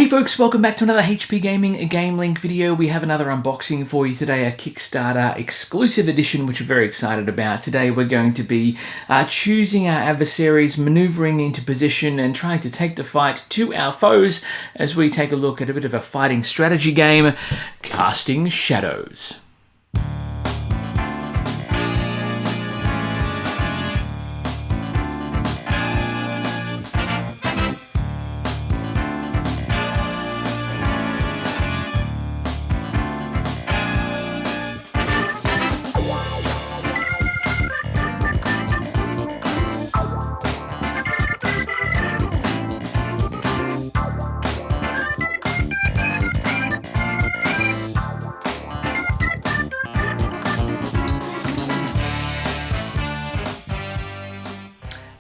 Hey folks, welcome back to another HP Gaming GameLINK video. We have another unboxing for you today, a Kickstarter exclusive edition, which we're very excited about. Today we're going to be choosing our adversaries, maneuvering into position and trying to take the fight to our foes as we take a look at a bit of a fighting strategy game, Casting Shadows.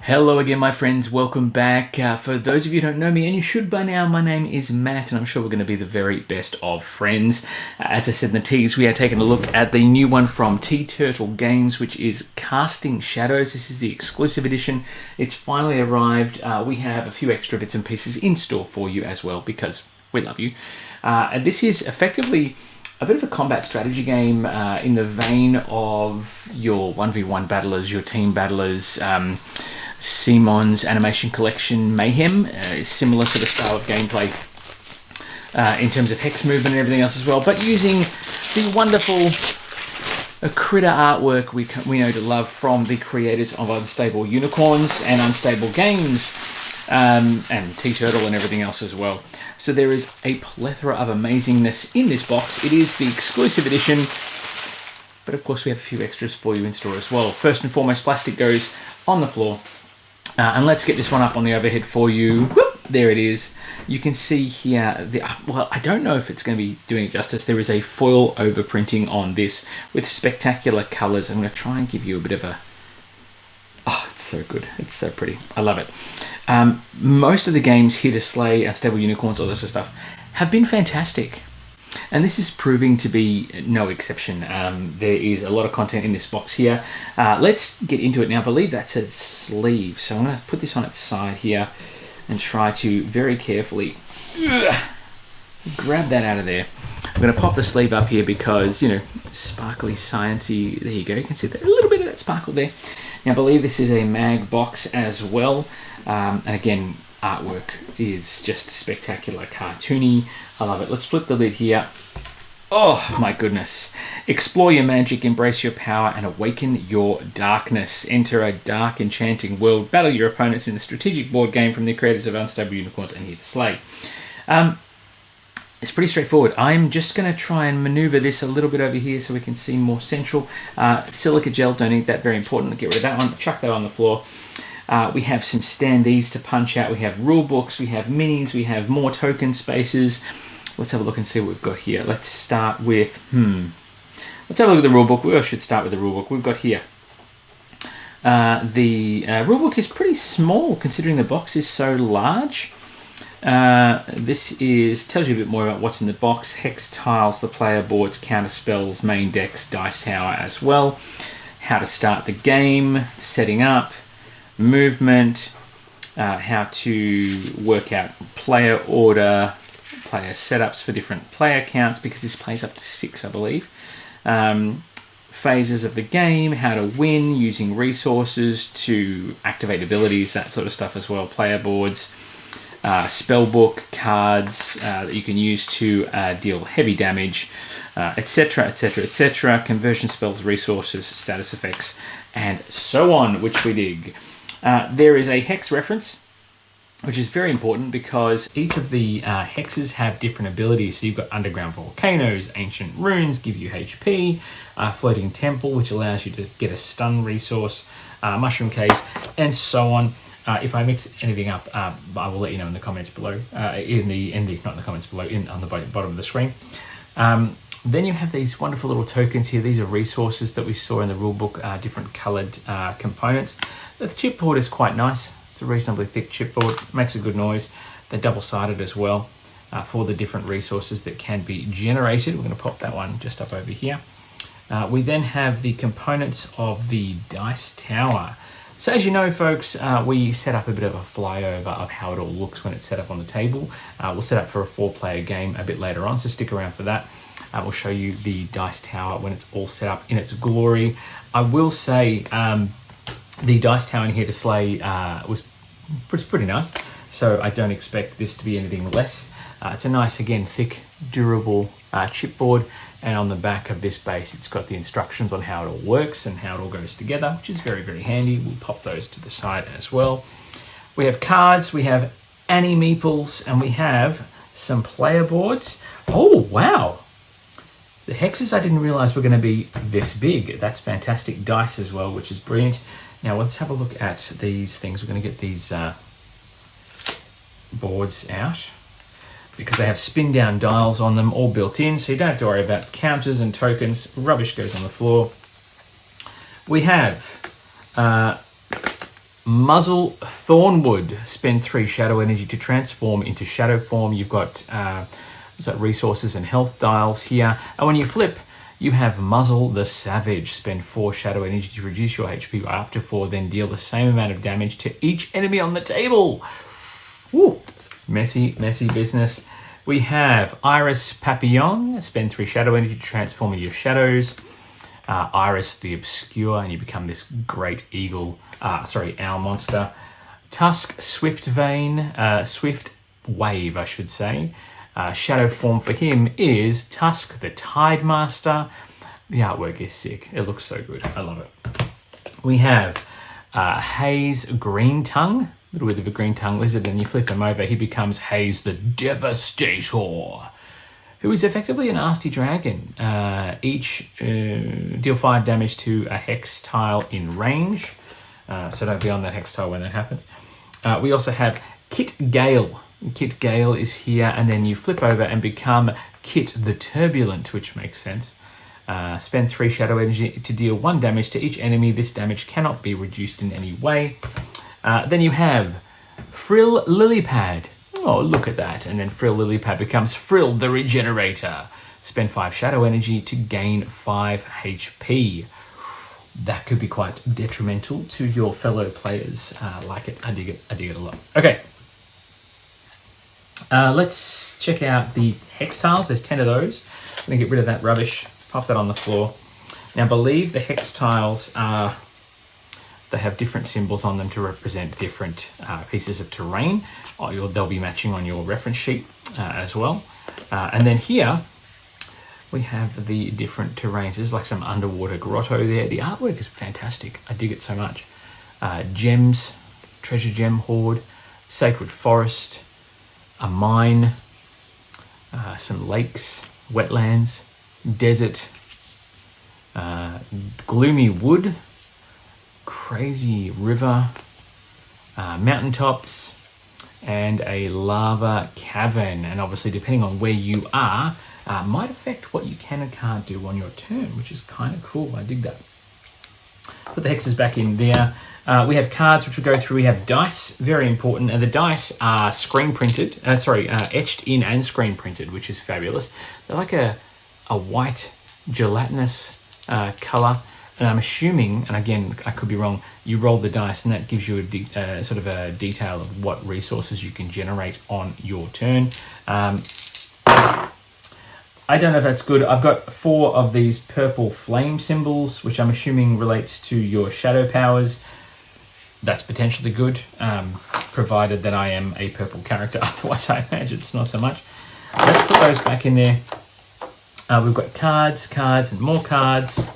Hello again, my friends. Welcome back. For those of you who don't know me, and you should by now, my name is Matt, and I'm sure we're going to be the very best of friends. As I said in the tease, we are taking a look at the new one from Turtle Games, which is Casting Shadows. This is the exclusive edition. It's finally arrived. We have a few extra bits and pieces in store for you as well, because we love you. And this is effectively a bit of a combat strategy game in the vein of your 1v1 battlers, your team battlers, Simon's Animation Collection Mayhem, similar sort of style of gameplay in terms of hex movement and everything else as well, but using the wonderful critter artwork we know to love from the creators of Unstable Unicorns and Unstable Games, and Turtle and everything else as well. So there is a plethora of amazingness in this box. It is the exclusive edition, but of course we have a few extras for you in store as well. First and foremost, plastic goes on the floor. And let's get this one up on the overhead for you. Whoop, there it is. You can see here, well, I don't know if it's going to be doing it justice. There is a foil overprinting on this with spectacular colors. I'm going to try and give you a bit of a... Oh, it's so good. It's so pretty. I love it. Most of the games here to slay Unstable Unicorns, all this sort of stuff, have been fantastic. And this is proving to be no exception. There is a lot of content in this box here. Let's get into it now. I believe that's a sleeve. So I'm going to put this on its side here and try to very carefully grab that out of there. I'm going to pop the sleeve up here because, you know, sparkly, sciencey. There you go. You can see that, a little bit of that sparkle there. Now, I believe this is a mag box as well. And again, artwork is just spectacular, cartoony. I love it. Let's flip the lid here. Oh my goodness. Explore your magic, embrace your power, and awaken your darkness. Enter a dark, enchanting world. Battle your opponents in the strategic board game from the creators of Unstable Unicorns and Here to Slay. It's pretty straightforward. I'm just going to try and maneuver this a little bit over here so we can see more central. Silica gel, don't need that, very important. Get rid of that one. Chuck that on the floor. We have some standees to punch out. We have rule books, we have minis, we have more token spaces. Let's have a look and see what we've got here. Let's start with, let's have a look at the rule book. We should start with the rule book. We've got here. The rule book is pretty small considering the box is so large. This tells you a bit more about what's in the box. Hex tiles, the player boards, counter spells, main decks, dice tower as well. How to start the game, setting up, movement, how to work out player order, player setups for different player counts, because this plays up to 6, I believe. Phases of the game, how to win, using resources to activate abilities, that sort of stuff as well. Player boards, spell book, cards that you can use to deal heavy damage, etc., etc., etc. Conversion spells, resources, status effects, and so on, which we dig. There is a hex reference, which is very important because each of the hexes have different abilities. So you've got underground volcanoes, ancient runes give you HP, floating temple, which allows you to get a stun resource, mushroom caves, and so on. If I mix anything up, I will let you know in the comments below. Not in the comments below, on the bottom of the screen. Then you have these wonderful little tokens here. These are resources that we saw in the rulebook, different coloured components. The chipboard is quite nice. It's a reasonably thick chipboard, makes a good noise. They're double-sided as well for the different resources that can be generated. We're going to pop that one just up over here. We then have the components of the dice tower. So as you know, folks, we set up a bit of a flyover of how it all looks when it's set up on the table. We'll set up for a 4-player game a bit later on, so stick around for that. We'll show you the dice tower when it's all set up in its glory. I will say the dice tower in here to slay was pretty nice, so I don't expect this to be anything less. It's a nice, again, thick, durable chipboard, and on the back of this base it's got the instructions on how it all works and how it all goes together, which is very handy. We'll pop those to the side as well. We have cards, we have Annie meeples, and we have some player boards. Oh wow, the hexes I didn't realize were going to be this big. That's fantastic. Dice as well, which is brilliant. Now let's have a look at these things. We're going to get these boards out, because they have spin down dials on them all built in, so you don't have to worry about counters and tokens. Rubbish goes on the floor. We have Muzzle Thornwood. Spend 3 shadow energy to transform into shadow form. You've got resources and health dials here, and when you flip, you have Muzzle the Savage. Spend 4 shadow energy to reduce your HP by up to 4, then deal the same amount of damage to each enemy on the table. Woo. Messy business. We have Iris Papillon. Spend 3 shadow energy to transform into your shadows. Iris the Obscure, and you become this great owl monster. Tusk Swift Vein, Swift Wave, I should say. Shadow form for him is Tusk the Tide Master. The artwork is sick. It looks so good. I love it. We have Haze Green Tongue. Little bit of a green tongue lizard, and you flip him over, he becomes Haze the Devastator, who is effectively a nasty dragon. Deal 5 damage to a hex tile in range, so don't be on that hex tile when that happens. We also have Kit Gale. Kit Gale is here, and then you flip over and become Kit the Turbulent, which makes sense. Spend 3 shadow energy to deal 1 damage to each enemy. This damage cannot be reduced in any way. Then you have Frill Lilypad. Oh, look at that. And then Frill Lilypad becomes Frill the Regenerator. Spend 5 shadow energy to gain 5 HP. That could be quite detrimental to your fellow players. Like it. I dig it a lot. Okay. Let's check out the hex tiles. There's 10 of those. I'm going to get rid of that rubbish. Pop that on the floor. Now, I believe the hex tiles are... They have different symbols on them to represent different pieces of terrain. They'll be matching on your reference sheet as well. And then here we have the different terrains. There's like some underwater grotto there. The artwork is fantastic. I dig it so much. Gems, treasure gem hoard, sacred forest, a mine, some lakes, wetlands, desert, gloomy wood, crazy river, mountaintops, and a lava cavern. And obviously, depending on where you are, might affect what you can and can't do on your turn, which is kind of cool. I dig that. Put the hexes back in there. We have cards, which we'll go through. We have dice, very important, and the dice are screen printed. Etched in and screen printed, which is fabulous. They're like a white gelatinous color. And I'm assuming, and again, I could be wrong, you roll the dice and that gives you a sort of a detail of what resources you can generate on your turn. I don't know if that's good. I've got 4 of these purple flame symbols, which I'm assuming relates to your shadow powers. That's potentially good, provided that I am a purple character. Otherwise, I imagine it's not so much. Let's put those back in there. We've got cards, and more cards.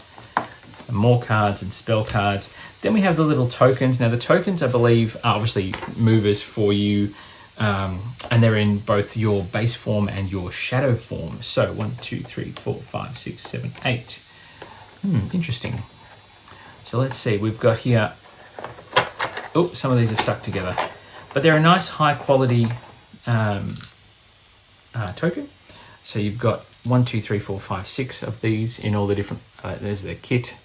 And more cards and spell cards. Then we have the little tokens. Now the tokens, I believe, are obviously movers for you, and they're in both your base form and your shadow form. So 1, 2, 3, 4, 5, 6, 7, 8. Interesting. So let's see. We've got here. Oh, some of these are stuck together, but they're a nice high quality token. So you've got 1, 2, 3, 4, 5, 6 of these in all the different. There's the kit.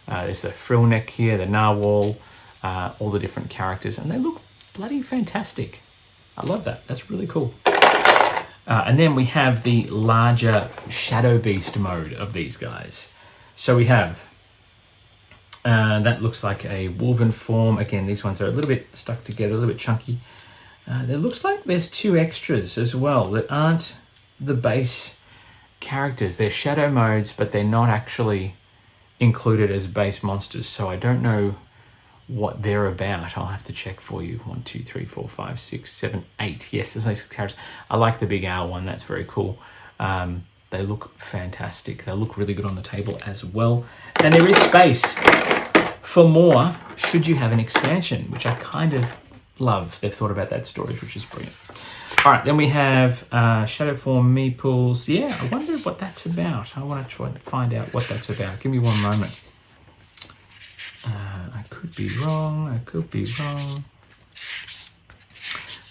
There's the frill neck here, the narwhal, all the different characters, and they look bloody fantastic. I love that. That's really cool. And then we have the larger Shadow Beast mode of these guys. So we have That looks like a woven form. Again, these ones are a little bit stuck together, a little bit chunky. There looks like there's 2 extras as well that aren't the base characters. They're shadow modes, but they're not actually included as base monsters. So I don't know what they're about. I'll have to check for you. 1, 2, 3, 4, 5, 6, 7, 8. Yes, there's 6 characters. I like the big owl one. That's very cool. They look fantastic. They look really good on the table as well. And there is space for more should you have an expansion, which I kind of love. They've thought about that storage, which is brilliant. All right, then we have Shadow Form Meeples. Yeah, I wonder what that's about. I want to try to find out what that's about. Give me one moment. I could be wrong. I could be wrong.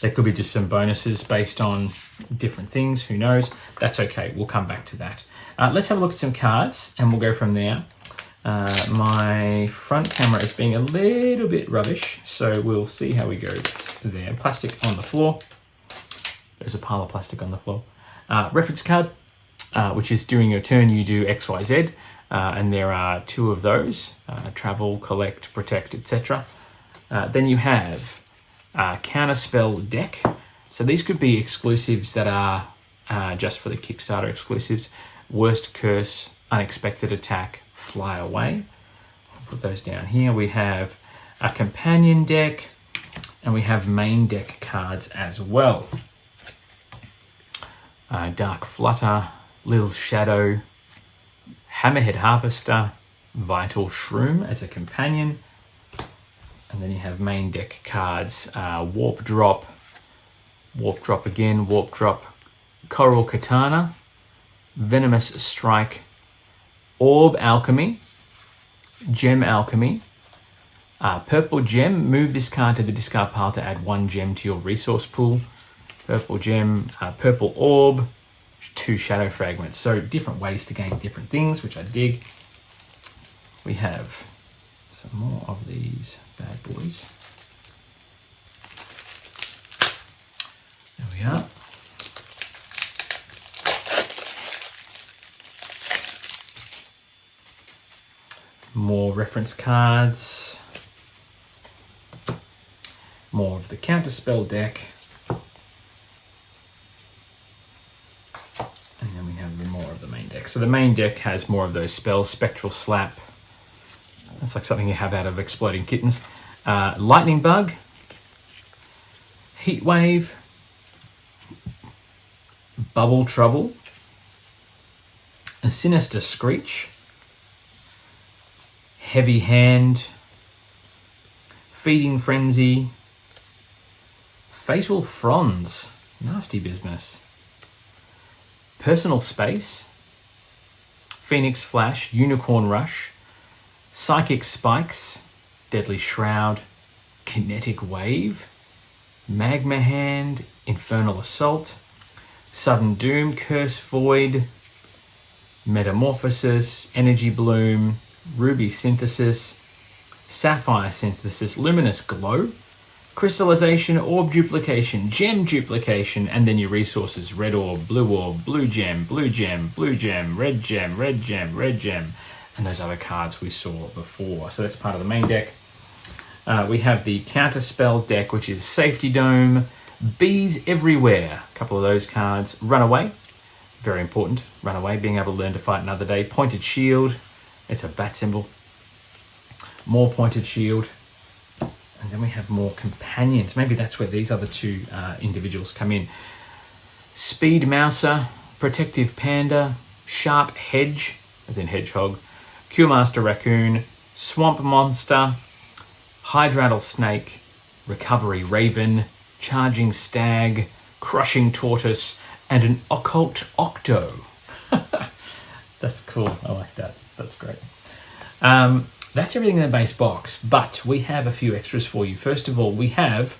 There could be just some bonuses based on different things. Who knows? That's okay. We'll come back to that. Let's have a look at some cards and we'll go from there. My front camera is being a little bit rubbish, so we'll see how we go there. Plastic on the floor. There's a pile of plastic on the floor. Reference card, which is during your turn you do X, Y, Z, and there are 2 of those. Travel, collect, protect, etc. Then you have Counterspell deck. So these could be exclusives that are just for the Kickstarter exclusives. Worst curse, unexpected attack, fly away. I'll put those down here. We have a companion deck and we have main deck cards as well. Dark Flutter, Little Shadow, Hammerhead Harvester, Vital Shroom as a companion. And then you have main deck cards, Warp Drop again, Warp Drop, Coral Katana, Venomous Strike, Orb Alchemy, Gem Alchemy, Purple Gem. Move this card to the discard pile to add 1 gem to your resource pool. Purple Gem, Purple Orb, 2 Shadow Fragments. So different ways to gain different things, which I dig. We have some more of these bad boys. There we are. More reference cards. More of the Counterspell deck. And then we have more of the main deck. So the main deck has more of those spells. Spectral Slap. That's like something you have out of Exploding Kittens. Lightning Bug. Heat Wave. Bubble Trouble. A Sinister Screech. Heavy Hand. Feeding Frenzy. Fatal Fronds. Nasty business. Personal Space. Phoenix Flash. Unicorn Rush. Psychic Spikes. Deadly Shroud. Kinetic Wave. Magma Hand. Infernal Assault. Sudden Doom. Curse Void. Metamorphosis. Energy Bloom. Ruby Synthesis. Sapphire Synthesis. Luminous Glow. Crystallization, Orb Duplication, Gem Duplication, and then your resources: Red Orb, Blue Gem, Blue Gem, Blue Gem, Red Gem, Red Gem, Red Gem, and those other cards we saw before. So that's part of the main deck. We have the Counterspell deck, which is Safety Dome, Bees Everywhere, a couple of those cards. Runaway, very important. Runaway, being able to learn to fight another day. Pointed Shield, it's a bat symbol. More Pointed Shield. And then we have more companions. Maybe that's where these other 2 individuals come in. Speed Mouser, Protective Panda, Sharp Hedge, as in hedgehog, Q-Master Raccoon, Swamp Monster, Hydrattle Snake, Recovery Raven, Charging Stag, Crushing Tortoise, and an Occult Octo. That's cool. I like that. That's great. That's everything in the base box, but we have a few extras for you. First of all, we have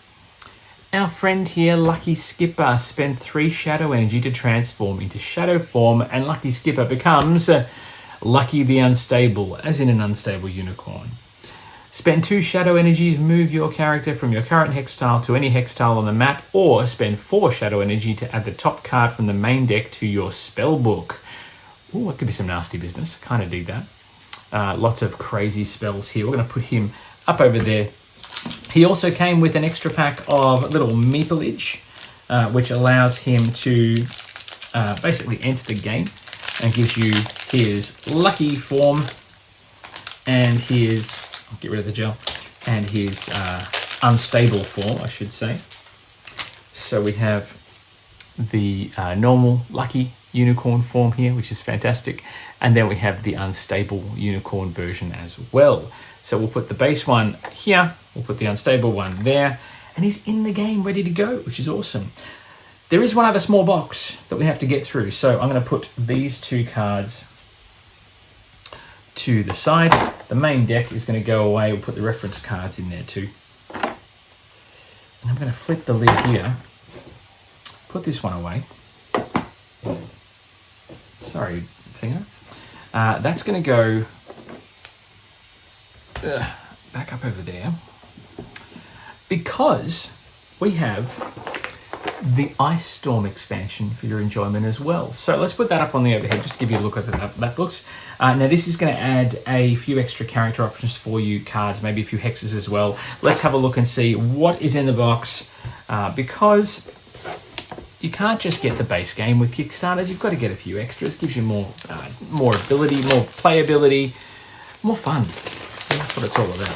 our friend here, Lucky Skipper, spent 3 shadow energy to transform into shadow form, and Lucky Skipper becomes Lucky the Unstable, as in an unstable unicorn. Spend 2 shadow energy to move your character from your current hex tile to any hex tile on the map, or spend 4 shadow energy to add the top card from the main deck to your spell book. Ooh, it could be some nasty business. Kind of dig that. Lots of crazy spells here. We're going to put him up over there. He also came with an extra pack of little meepleage, which allows him to basically enter the game and gives you his lucky form and his, I'll get rid of the gel, and his unstable form, I should say. So we have the normal lucky unicorn form here, which is fantastic. And then we have the unstable unicorn version as well. So we'll put the base one here, we'll put the unstable one there, and he's in the game ready to go, which is awesome. There is one other small box that we have to get through. So I'm going to put these 2 cards to the side. The main deck is going to go away. We'll put the reference cards in there too. And I'm going to flip the lid here, put this one away. Sorry, finger. That's going to go back up over there because we have the Ice Storm expansion for your enjoyment as well. So let's put that up on the overhead, just give you a look at how that looks. Now this is going to add a few extra character options for you, cards, maybe a few hexes as well. Let's have a look and see what is in the box, because you can't just get the base game with Kickstarters. You've got to get a few extras. Gives you more ability, more playability, more fun. And that's what it's all about.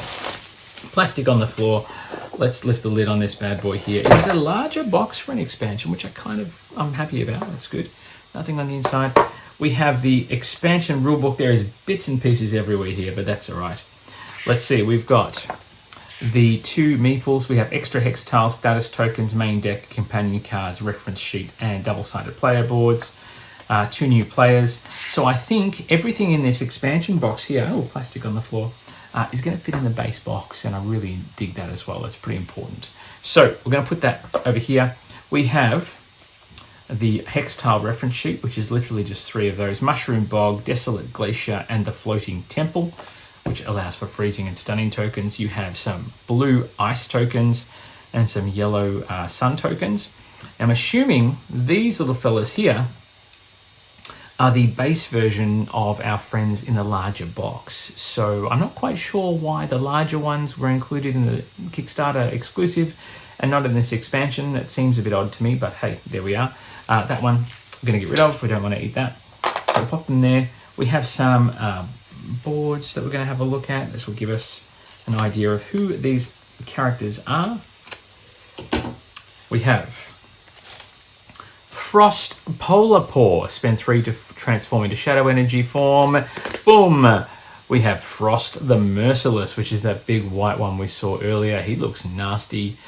Plastic on the floor. Let's lift the lid on this bad boy here. It is a larger box for an expansion, which I'm happy about. That's good. Nothing on the inside. We have the expansion rulebook. There is bits and pieces everywhere here, but that's all right. Let's see. We've got the 2 meeples. We have extra hex tiles, status tokens, main deck, companion cards, reference sheet, and double-sided player boards. 2 new players. So I think everything in this expansion box here, plastic on the floor, is going to fit in the base box, and I really dig that as well. That's pretty important. So we're going to put that over here. We have the hex tile reference sheet, which is literally just 3 of those: Mushroom Bog, Desolate Glacier, and the Floating Temple, which allows for freezing and stunning tokens. You have some blue ice tokens and some yellow sun tokens. I'm assuming these little fellas here are the base version of our friends in the larger box. So I'm not quite sure why the larger ones were included in the Kickstarter exclusive and not in this expansion. It seems a bit odd to me, but hey, there we are. That one we're going to get rid of. We don't want to eat that. So pop them there. We have some boards that we're going to have a look at. This will give us an idea of who these characters are. We have Frost Polar Paw. Spend 3 to transform into shadow energy form. Boom! We have Frost the Merciless, which is that big white one we saw earlier. He looks nasty.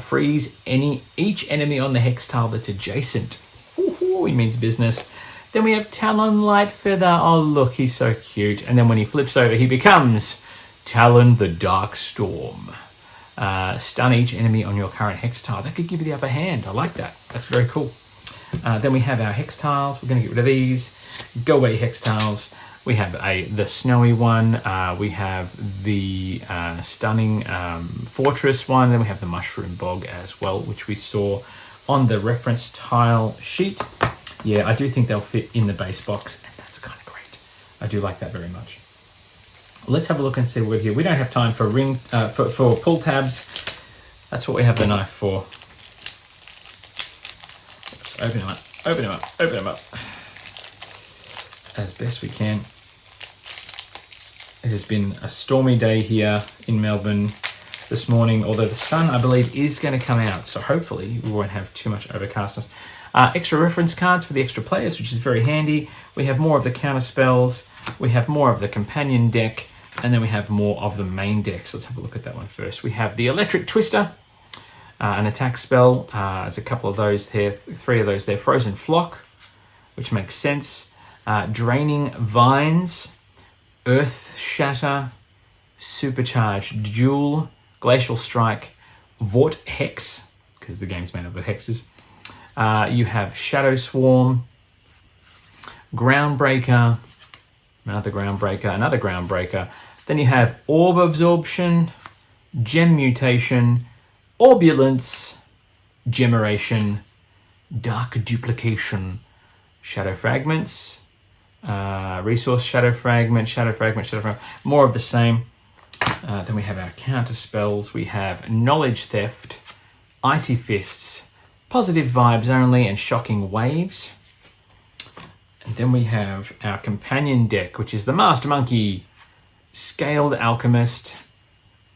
Freeze each enemy on the hex tile that's adjacent. Ooh, he means business. Then we have Talon Lightfeather. Oh, look, he's so cute. And then when he flips over, he becomes Talon the Dark Storm. Stun each enemy on your current hex tile. That could give you the upper hand. I like that. That's very cool. Then we have our hex tiles. We're going to get rid of these. Go away hex tiles. We have the snowy one. We have the stunning fortress one. Then we have the mushroom bog as well, which we saw on the reference tile sheet. Yeah, I do think they'll fit in the base box, and that's kind of great. I do like that very much. Let's have a look and see what we're here. We don't have time for for pull tabs. That's what we have the knife for. Let's open them up, open them up, open them up as best we can. It has been a stormy day here in Melbourne this morning, although the sun, I believe, is going to come out, so hopefully we won't have too much overcastness. Extra reference cards for the extra players, which is very handy. We have more of the counter spells, we have more of the companion deck, and then we have more of the main deck. So let's have a look at that one first. We have the Electric Twister, an attack spell. There's a couple of those there, 3 of those there. Frozen Flock, which makes sense. Draining Vines, Earth Shatter, Supercharged Duel, Glacial Strike, Vort Hex, because the game's made up of hexes. You have Shadow Swarm, Groundbreaker, another Groundbreaker. Then you have Orb Absorption, Gem Mutation, Orbulence, Gemeration, Dark Duplication, Shadow Fragments, resource, shadow fragment, shadow fragment, shadow fragment, more of the same. Then we have our counter spells. We have knowledge theft, icy fists, positive vibes only, and shocking waves. And then we have our companion deck, which is the Master Monkey, Scaled Alchemist,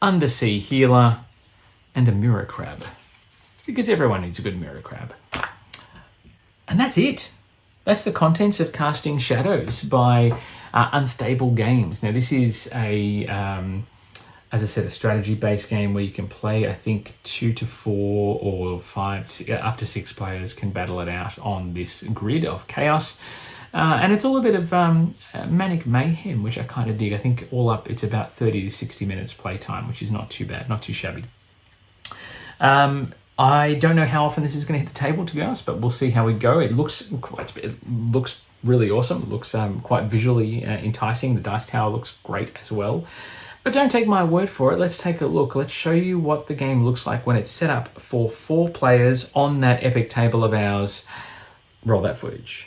Undersea Healer, and a Mirror Crab. Because everyone needs a good Mirror Crab. And that's it. That's the contents of Casting Shadows by Unstable Games. Now this is a, as I said, a strategy-based game where you can play, I think, 2 to 4 or 5, up to 6 players can battle it out on this grid of chaos. And it's all a bit of manic mayhem, which I kind of dig. I think all up, it's about 30 to 60 minutes playtime, which is not too bad, not too shabby. I don't know how often this is going to hit the table, to be honest, but we'll see how we go. It looks really awesome. It looks quite visually enticing. The dice tower looks great as well. But don't take my word for it. Let's take a look. Let's show you what the game looks like when it's set up for 4 players on that epic table of ours. Roll that footage.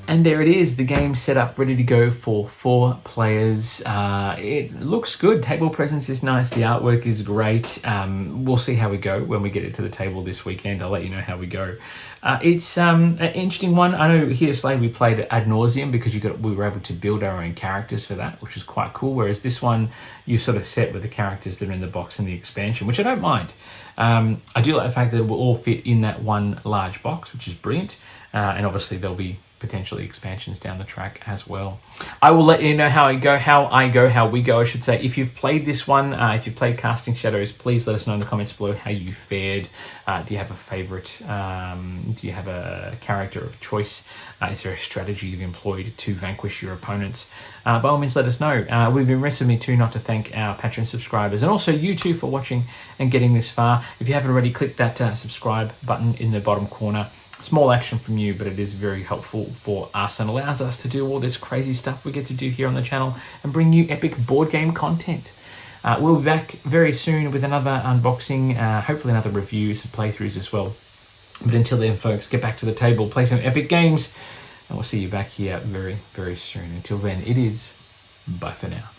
And there it is, the game set up, ready to go for 4 players. It looks good. Table presence is nice. The artwork is great. We'll see how we go when we get it to the table this weekend. I'll let you know how we go. It's an interesting one. I know here at Slade we played ad nauseum because we were able to build our own characters for that, which was quite cool. Whereas this one, you sort of set with the characters that are in the box and the expansion, which I don't mind. I do like the fact that it will all fit in that one large box, which is brilliant. And obviously there'll be potentially expansions down the track as well. I will let you know how we go, I should say. If you've played this one, if you've played Casting Shadows, please let us know in the comments below how you fared. Do you have a favorite? Do you have a character of choice? Is there a strategy you've employed to vanquish your opponents? By all means, let us know. We've been remiss of me too not to thank our Patreon subscribers and also you too for watching and getting this far. If you haven't already, click that subscribe button in the bottom corner. Small action from you, but it is very helpful for us and allows us to do all this crazy stuff we get to do here on the channel and bring you epic board game content. We'll be back very soon with another unboxing, hopefully another review, some playthroughs as well. But until then, folks, get back to the table, play some epic games, and we'll see you back here very, very soon. Until then, it is bye for now.